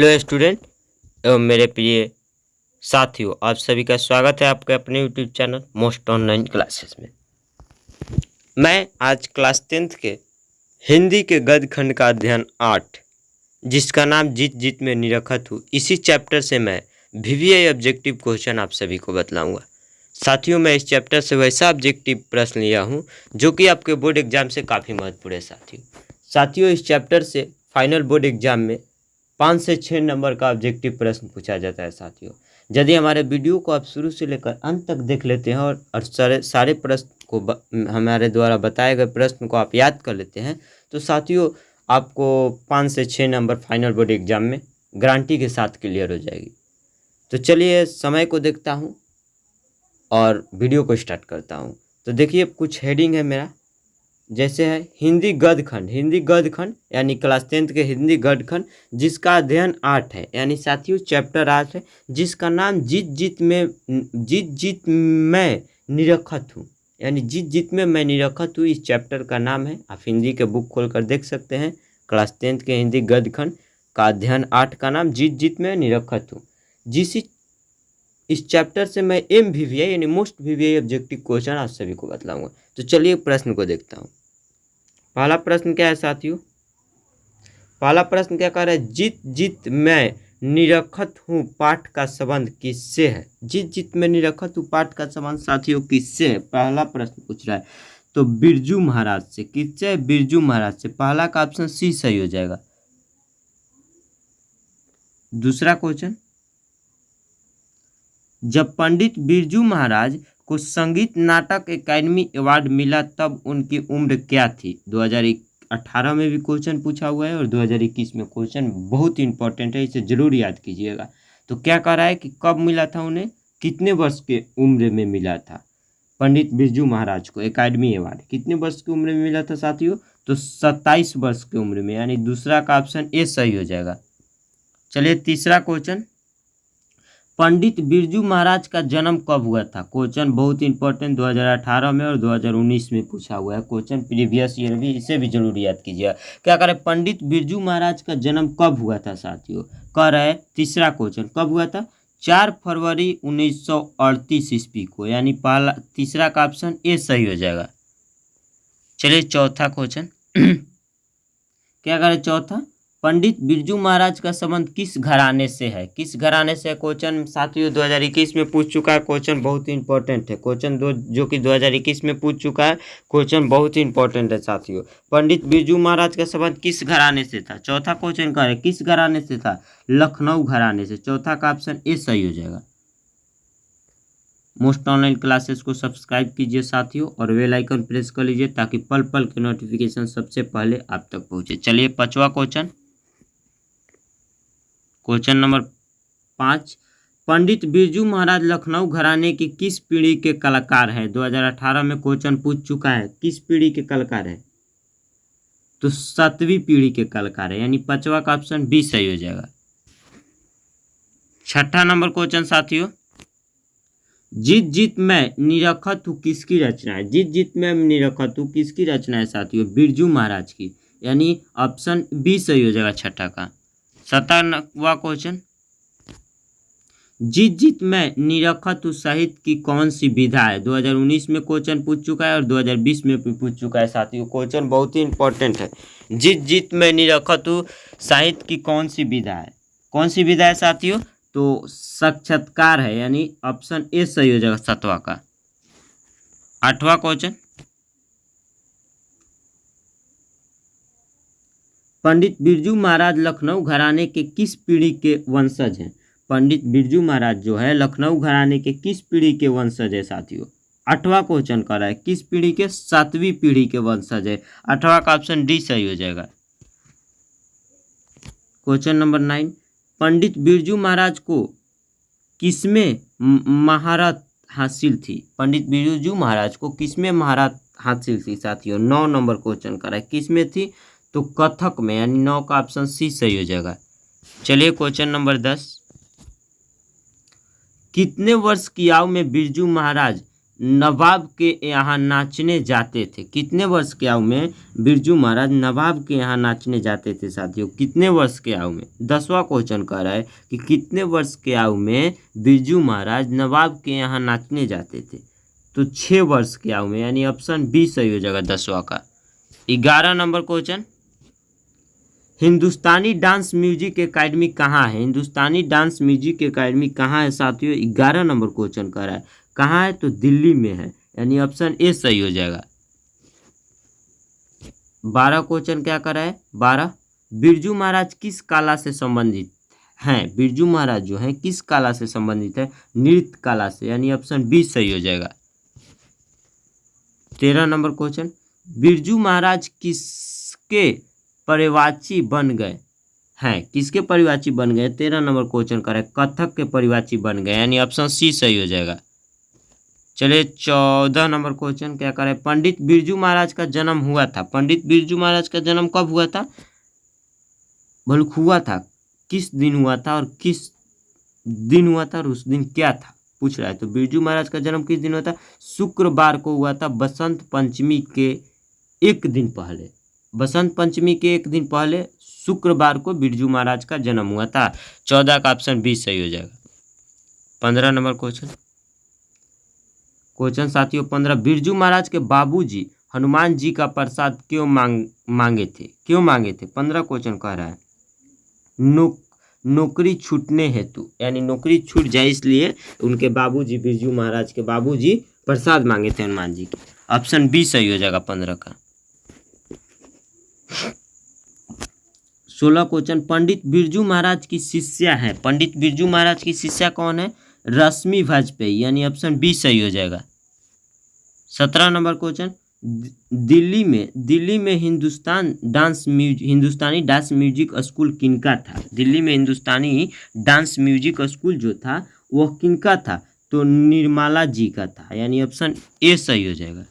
Hello student एवं मेरे प्रिय साथियों, आप सभी का स्वागत है आपके अपने YouTube channel most online classes में। मैं आज क्लास 10th के हिंदी के गद्य खंड का अध्ययन 8 जिसका नाम जीत जीत में निरखत हूँ, इसी चैप्टर से मैं VVI ऑब्जेक्टिव क्वेश्चन आप सभी को बतलाऊंगा। साथियों, मैं इस चैप्टर से वैसा ऑब्जेक्टिव प्रश्न लिया हूँ जो कि आपके बोर्ड एग्जाम से काफ़ी महत्वपूर्ण है। साथियों, इस चैप्टर से फाइनल बोर्ड एग्जाम में 5 से 6 नंबर का ऑब्जेक्टिव प्रश्न पूछा जाता है। साथियों, यदि हमारे वीडियो को आप शुरू से लेकर अंत तक देख लेते हैं और सारे प्रश्न को हमारे द्वारा बताए गए प्रश्न को आप याद कर लेते हैं तो साथियों आपको 5 से 6 नंबर फाइनल बोर्ड एग्जाम में गारंटी के साथ क्लियर हो जाएगी। तो चलिए समय को देखता हूँ और वीडियो को स्टार्ट करता हूँ। तो देखिए, कुछ हेडिंग है मेरा, जैसे है हिंदी गद्य खंड यानी क्लास 10th के हिंदी गद्य खंड जिसका अध्ययन 8 है, यानी साथियों चैप्टर 8 है जिसका नाम जीत जीत में निरखत हूँ, यानी जीत जीत में मैं निरखत हूँ, इस चैप्टर का नाम है। आप हिंदी के बुक खोल कर देख सकते हैं। क्लास 10th के हिंदी गद्य खंड का अध्ययन 8 का नाम जीत जीत में निरखत हूँ। इस चैप्टर से मैं MVVI यानी मोस्ट VVI ऑब्जेक्टिव क्वेश्चन आप सभी को बतलाऊंगा। तो चलिए प्रश्न को देखता हूँ। पहला प्रश्न क्या है साथियों? पहला प्रश्न क्या कह रहा है? जीत जीत मैं निरखत हूँ पाठ का संबंध किससे है? जीत जीत में निरखत हूँ पाठ का संबंध साथियों किससे है? पहला प्रश्न पूछ रहा है तो बिरजू महाराज से। किससे है? बिरजू महाराज से। पहला का ऑप्शन सी सही हो जाएगा। दूसरा क्वेश्चन, जब पंडित बिरजू महाराज को संगीत नाटक एकेडमी अवार्ड मिला तब उनकी उम्र क्या थी? 2018 में भी क्वेश्चन पूछा हुआ है और 2021 में क्वेश्चन बहुत इंपॉर्टेंट है, इसे जरूर याद कीजिएगा। तो क्या कह रहा है कि कब मिला था उन्हें, कितने वर्ष के उम्र में मिला था पंडित बिरजू महाराज को एकेडमी अवार्ड? कितने वर्ष की उम्र में मिला था साथियों? तो 27 वर्ष की उम्र में, यानी दूसरा का ऑप्शन ए सही हो जाएगा। चलिए तीसरा क्वेश्चन, पंडित बिरजू महाराज का जन्म कब हुआ था? क्वेश्चन बहुत इंपॉर्टेंट, 2018 में और 2019 में पूछा हुआ है क्वेश्चन, प्रीवियस ईयर भी, इसे भी जरूर याद कीजिएगा। क्या करें, पंडित बिरजू महाराज का जन्म कब हुआ था साथियों? कह रहा है तीसरा क्वेश्चन कब हुआ था? 4 फरवरी 1938 ईस्वी को, यानी पहला तीसरा का ऑप्शन ए सही हो जाएगा। चलिए चौथा क्वेश्चन क्या करें, चौथा, पंडित बिरजू महाराज का संबंध किस घराने से है? किस घराने से? क्वेश्चन साथियों 2021 में पूछ चुका है, क्वेश्चन बहुत ही इंपॉर्टेंट है। क्वेश्चन जो कि 2021 में पूछ चुका है, क्वेश्चन बहुत ही इंपॉर्टेंट है साथियों। पंडित बिरजू महाराज का संबंध किस घराने से था? चौथा क्वेश्चन का है किस घराने से था? लखनऊ घराने से। चौथा का ऑप्शन ए सही हो जाएगा। मोस्ट ऑनलाइन क्लासेस को सब्सक्राइब कीजिए साथियों और बेल आइकन प्रेस कर लीजिए ताकि पल पल के नोटिफिकेशन सबसे पहले आप तक पहुंचे। चलिए पांचवा question, question number 5, Pandit Birju Maharaj Lucknow घराने की किस पीढ़ी के कलाकार हैं? 2018 में क्वेश्चन पूछ चुका है, किस पीढ़ी के कलाकार है? तो 7वीं पीढ़ी के कलाकार है, यानी पांचवा का ऑप्शन बी सही हो जाएगा। छठा नंबर क्वेश्चन साथियों, जीत जीत में निरखत हूँ किसकी रचना है? जीत जीत में निरखत हूँ किसकी रचना है साथियों? बिरजू महाराज की, यानी ऑप्शन बी सही हो जाएगा छठा का। 7वां क्वेश्चन, जीत जीत में निरखत हूँ साहित्य की कौन सी विधा है? 2019 में क्वेश्चन पूछ चुका है और 2020 में भी पूछ चुका है साथियों। क्वेश्चन बहुत ही इंपॉर्टेंट है। जीत जीत में निरखत हूँ साहित्य की कौन सी विधा है? कौन सी विधा है साथियों? तो साक्षात्कार है, यानी ऑप्शन ए सही हो जाएगा 7वां का। 8वां क्वेश्चन, पंडित बिरजू महाराज लखनऊ घराने के किस पीढ़ी के वंशज हैं? पंडित बिरजू महाराज जो है लखनऊ घराने के किस पीढ़ी के वंशज है साथियों? 8वां क्वेश्चन कर रहा है किस पीढ़ी के? 7वीं पीढ़ी के वंशज है। 8वां का ऑप्शन डी सही हो जाएगा। क्वेश्चन नंबर 9, पंडित बिरजू महाराज को किसमें महारत हासिल थी? पंडित बिरजू महाराज को किसमें महारत हासिल थी साथियों? 9 नंबर क्वेश्चन कर रहा है किसमें थी? तो कथक में, यानी 9 का ऑप्शन सी सही हो जाएगा। चलिए क्वेश्चन नंबर 10, कितने वर्ष की आयु में बिरजू महाराज नवाब के यहाँ नाचने जाते थे। कितने वर्ष की आयु में बिरजू महाराज नवाब के यहाँ नाचने जाते थे साथियों? कितने वर्ष के आयु में? 10वां क्वेश्चन कह रहा है कि कितने वर्ष के आयु में बिरजू महाराज नवाब के यहाँ नाचने जाते थे? तो 6 वर्ष की आयु में, यानी ऑप्शन बी सही हो जाएगा 10वां का। 11 नंबर क्वेश्चन, हिंदुस्तानी डांस म्यूजिक एकेडमी कहाँ है? हिंदुस्तानी डांस म्यूजिक एकेडमी कहाँ है साथियों? 11 नंबर क्वेश्चन कर रहा है। कहाँ है? तो दिल्ली में है, यानी ऑप्शन ए सही हो जाएगा। 12 क्वेश्चन क्या कर रहा है? 12, बिरजू महाराज किस कला से संबंधित हैं? बिरजू महाराज जो हैं किस कला से संबंधित है? नृत्य कला से, यानी ऑप्शन बी सही हो जाएगा। 13 नंबर क्वेश्चन, बिरजू महाराज किसके परिवाची बन गए हैं? किसके परिवाची बन गए? 13 नंबर क्वेश्चन करे कथक के परिवाची बन गए, यानी ऑप्शन सी सही हो जाएगा। चलिए 14 नंबर क्वेश्चन क्या करे, पंडित बिरजू महाराज का जन्म हुआ था। पंडित बिरजू महाराज का जन्म कब हुआ था? बल्कि हुआ था, किस दिन हुआ था और किस दिन हुआ था और उस दिन क्या था पूछ रहा है। तो बिरजू महाराज का जन्म किस दिन हुआ था? शुक्रवार को हुआ था, बसंत पंचमी के एक दिन पहले। बसंत पंचमी के एक दिन पहले शुक्रवार को बिरजू महाराज का जन्म हुआ था। 14 का ऑप्शन बी सही हो जाएगा। 15 नंबर क्वेश्चन साथियों 15, बिरजू महाराज के बाबूजी हनुमान जी का प्रसाद क्यों मांगे थे? क्यों मांगे थे? 15 क्वेश्चन कह रहा है नौकरी छूटने हेतु, यानी नौकरी छूट जाए इसलिए उनके बाबूजी, बिरजू महाराज के बाबूजी प्रसाद मांगे थे हनुमान जी के। ऑप्शन बी सही हो जाएगा 15 का। 16 क्वेश्चन, पंडित बिरजू महाराज की शिष्या है। पंडित बिरजू महाराज की शिष्या कौन है? रश्मि वाजपेयी, यानी ऑप्शन बी सही हो जाएगा। 17 नंबर क्वेश्चन, दिल्ली में हिंदुस्तानी डांस म्यूजिक स्कूल किनका था? दिल्ली में हिंदुस्तानी डांस म्यूजिक स्कूल जो था वह किनका था? तो निर्मला जी का था, यानी ऑप्शन ए सही हो जाएगा।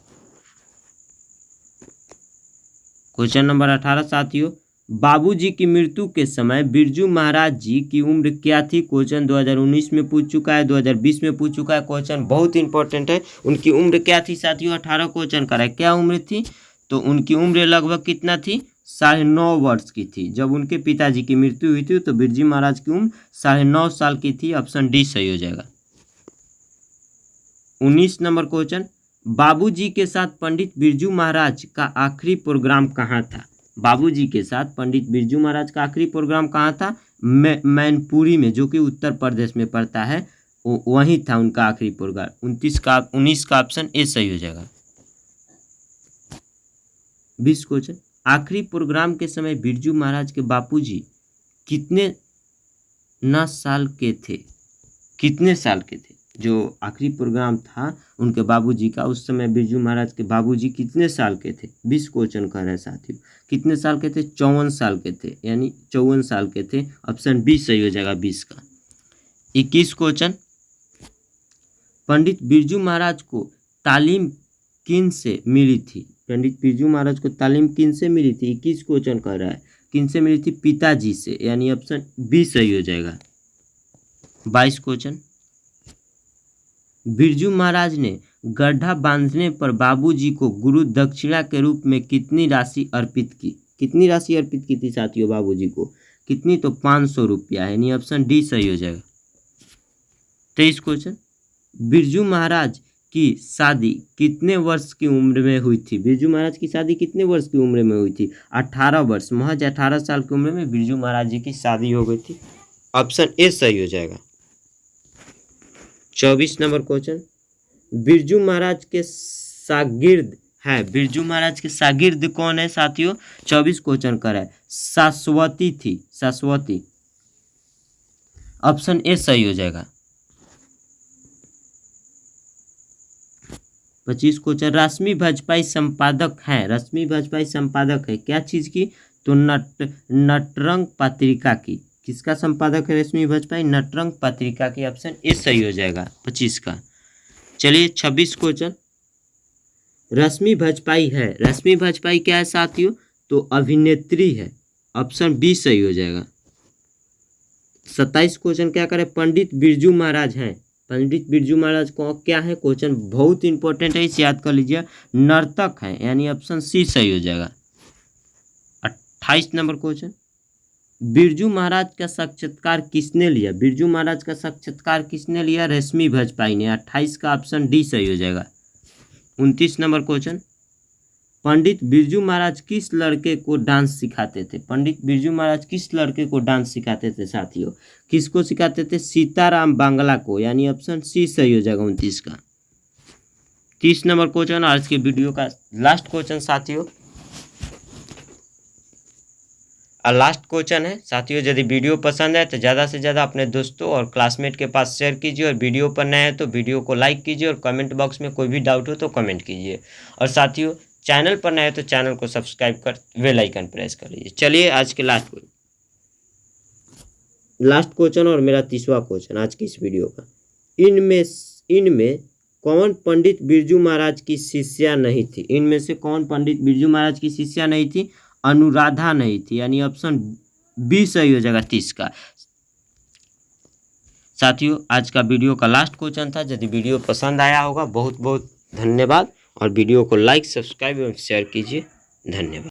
क्वेश्चन नंबर 18 साथियों, बाबूजी की मृत्यु के समय बिरजू महाराज जी की उम्र क्या थी? क्वेश्चन 2019 में पूछ चुका है, 2020 में पूछ चुका है। क्वेश्चन बहुत इंपॉर्टेंट है। उनकी उम्र क्या थी साथियों? 18 क्वेश्चन करा है। क्या उम्र थी? तो उनकी उम्र लगभग कितना थी? 9.5 वर्ष की थी। जब उनके पिताजी की मृत्यु हुई थी तो बिरजू महाराज की उम्र 9.5 साल की थी। ऑप्शन डी सही हो जाएगा। 19 नंबर क्वेश्चन, बाबूजी के साथ पंडित बिरजू महाराज का आखिरी प्रोग्राम कहाँ था? बाबूजी के साथ पंडित बिरजू महाराज का आखिरी प्रोग्राम कहाँ था? मैनपुरी में, जो कि उत्तर प्रदेश में पड़ता है, वहीं था उनका आखिरी प्रोग्राम। 19 का ऑप्शन ए सही हो जाएगा। 20 क्वेश्चन, आखिरी प्रोग्राम के समय बिरजू महाराज के बापूजी कितने साल के थे? कितने साल के थे? जो आखिरी प्रोग्राम था उनके बाबूजी का, उस समय बिरजू महाराज के बाबूजी कितने साल के थे? 20 क्वेश्चन कर रहे हैं साथियों। कितने साल के थे? 54 साल के थे, यानी 54 साल के थे। ऑप्शन बी सही हो जाएगा 20 का। 21 क्वेश्चन, पंडित बिरजू महाराज को तालीम किन से मिली थी? पंडित बिरजू महाराज को तालीम किन से मिली थी? 21 क्वेश्चन कर रहा है। किन से मिली थी? पिताजी से, यानी ऑप्शन बी सही हो जाएगा। 22 क्वेश्चन, बिरजू महाराज ने गड्ढा बांधने पर बाबूजी को गुरु दक्षिणा के रूप में कितनी राशि अर्पित की? कितनी राशि अर्पित की थी साथियों बाबूजी को? कितनी? तो 500 रुपया, यानी ऑप्शन डी सही हो जाएगा। 23 क्वेश्चन, बिरजू महाराज की शादी कितने वर्ष की उम्र में हुई थी? बिरजू महाराज की शादी कितने वर्ष की उम्र में हुई थी? 18 वर्ष, महज 18 साल की उम्र में बिरजू महाराज जी की शादी हो गई थी। ऑप्शन ए सही हो जाएगा। 24 नंबर क्वेश्चन, बिरजू महाराज के शागिर्द है। बिरजू महाराज के शागिर्द कौन है साथियों? 24 क्वेश्चन कर है। शाश्वती थी, शाश्वती। ऑप्शन ए सही हो जाएगा। 25 क्वेश्चन, रश्मि वाजपेयी संपादक है। रश्मि वाजपेयी संपादक है क्या चीज की? तो नटरंग पत्रिका की। किसका संपादक है रश्मि वाजपेयी? नटरंग पत्रिका की। ऑप्शन ए सही हो जाएगा 25 का। चलिए 26 क्वेश्चन, रश्मि वाजपेयी है। रश्मि वाजपेयी क्या है साथियों? तो अभिनेत्री है। ऑप्शन बी सही हो जाएगा। 27 क्वेश्चन क्या करें? पंडित बिरजू महाराज हैं। पंडित बिरजू महाराज को क्या है, क्वेश्चन बहुत इंपॉर्टेंट है, इसे याद कर लीजिए, नर्तक है, यानी ऑप्शन सी सही हो जाएगा। 28 नंबर क्वेश्चन, बिरजू महाराज का साक्षात्कार किसने लिया? बिरजू महाराज का साक्षात्कार किसने लिया? रश्मि भजपाई ने। 28 का ऑप्शन डी सही हो जाएगा। 29 नंबर क्वेश्चन, पंडित बिरजू महाराज किस लड़के को डांस सिखाते थे? पंडित बिरजू महाराज किस लड़के को डांस सिखाते थे साथियों? किसको सिखाते थे? सीताराम बांगला को, यानी ऑप्शन सी सही हो जाएगा 29 का। 30 नंबर क्वेश्चन, आज के वीडियो का लास्ट क्वेश्चन साथियों, लास्ट क्वेश्चन है साथियों। यदि वीडियो पसंद है तो ज़्यादा से ज़्यादा अपने दोस्तों और क्लासमेट के पास शेयर कीजिए, और वीडियो पर नए हैं तो वीडियो को लाइक कीजिए, और कमेंट बॉक्स में कोई भी डाउट हो तो कमेंट कीजिए। और साथियों, चैनल पर नए हैं तो चैनल को सब्सक्राइब कर बेल आइकन प्रेस कर लीजिए। चलिए आज के लास्ट क्वेश्चन और मेरा 30वां क्वेश्चन आज की इस वीडियो का, इनमें कौन पंडित बिरजू महाराज की शिष्या नहीं थी? इनमें से कौन पंडित बिरजू महाराज की शिष्या नहीं थी? अनुराधा नहीं थी, यानी ऑप्शन बी सही हो जाएगा 30 का। साथियों, आज का वीडियो का लास्ट क्वेश्चन था। यदि वीडियो पसंद आया होगा बहुत बहुत धन्यवाद, और वीडियो को लाइक, सब्सक्राइब एवं शेयर कीजिए। धन्यवाद।